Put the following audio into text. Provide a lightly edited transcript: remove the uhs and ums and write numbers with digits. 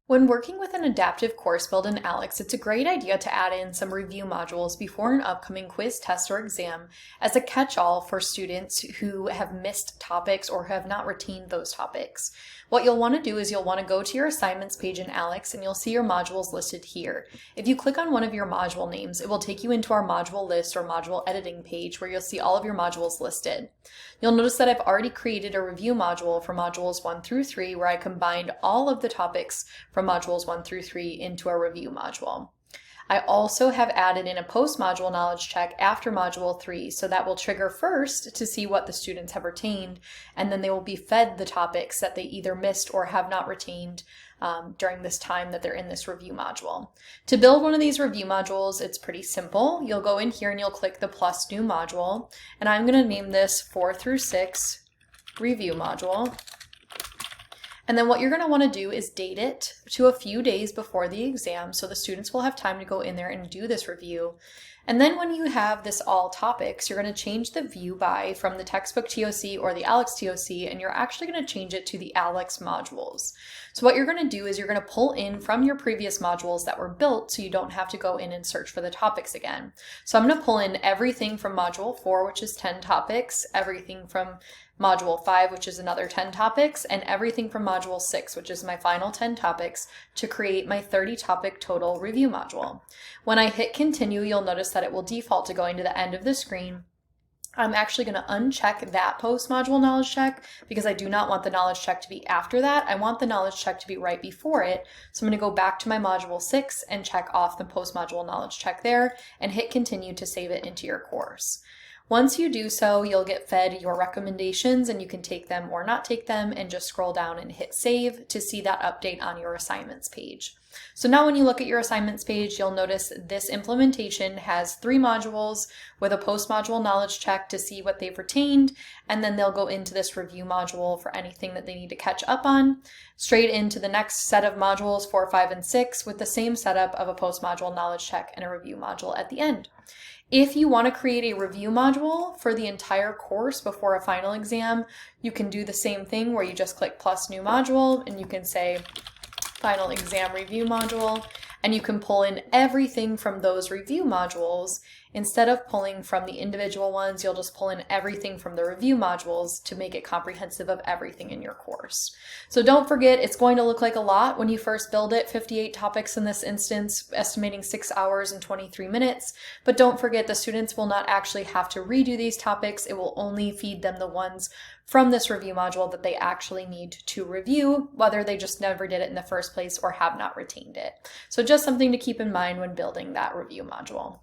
When working with an adaptive course build in ALEKS, it's a great idea to add in some review modules before an upcoming quiz, test, or exam as a catch-all for students who have missed topics or have not retained those topics. What you'll want to do is you'll want to go to your assignments page in ALEKS and you'll see your modules listed here. If you click on one of your module names, it will take you into our module list or module editing page where you'll see all of your modules listed. You'll notice that I've already created a review module for modules 1 through 3 where I combined all of the topics from modules 1 through 3 into a review module. I also have added in a post-module knowledge check after module 3, so that will trigger first to see what the students have retained, and then they will be fed the topics that they either missed or have not retained during this time that they're in this review module. To build one of these review modules, it's pretty simple. You'll go in here and you'll click the plus new module, and I'm going to name this 4 through 6 review module. And then what you're going to want to do is date it to a few days before the exam so the students will have time to go in there and do this review. And then when you have this all topics, you're going to change the view by from the textbook TOC or the ALEKS TOC, and you're actually going to change it to the ALEKS modules. So what you're going to do is you're going to pull in from your previous modules that were built so you don't have to go in and search for the topics again. So I'm going to pull in everything from module 4, which is 10 topics, everything from module 5, which is another 10 topics, and everything from module 6, which is my final 10 topics, to create my 30 topic total review module. When I hit continue, you'll notice that it will default to going to the end of the screen. I'm actually going to uncheck that post-module knowledge check because I do not want the knowledge check to be after that. I want the knowledge check to be right before it. So I'm going to go back to my module 6 and check off the post-module knowledge check there and hit continue to save it into your course. Once you do so, you'll get fed your recommendations and you can take them or not take them and just scroll down and hit save to see that update on your assignments page. So now when you look at your assignments page, you'll notice this implementation has 3 modules with a post-module knowledge check to see what they've retained, and then they'll go into this review module for anything that they need to catch up on, straight into the next set of modules 4, 5, and 6 with the same setup of a post-module knowledge check and a review module at the end. If you want to create a review module for the entire course before a final exam, you can do the same thing where you just click plus new module and you can say final exam review module, and you can pull in everything from those review modules. Instead of pulling from the individual ones, you'll just pull in everything from the review modules to make it comprehensive of everything in your course. So don't forget, it's going to look like a lot when you first build it, 58 topics in this instance, estimating 6 hours and 23 minutes. But don't forget, the students will not actually have to redo these topics. It will only feed them the ones from this review module that they actually need to review, whether they just never did it in the first place or have not retained it. So just something to keep in mind when building that review module.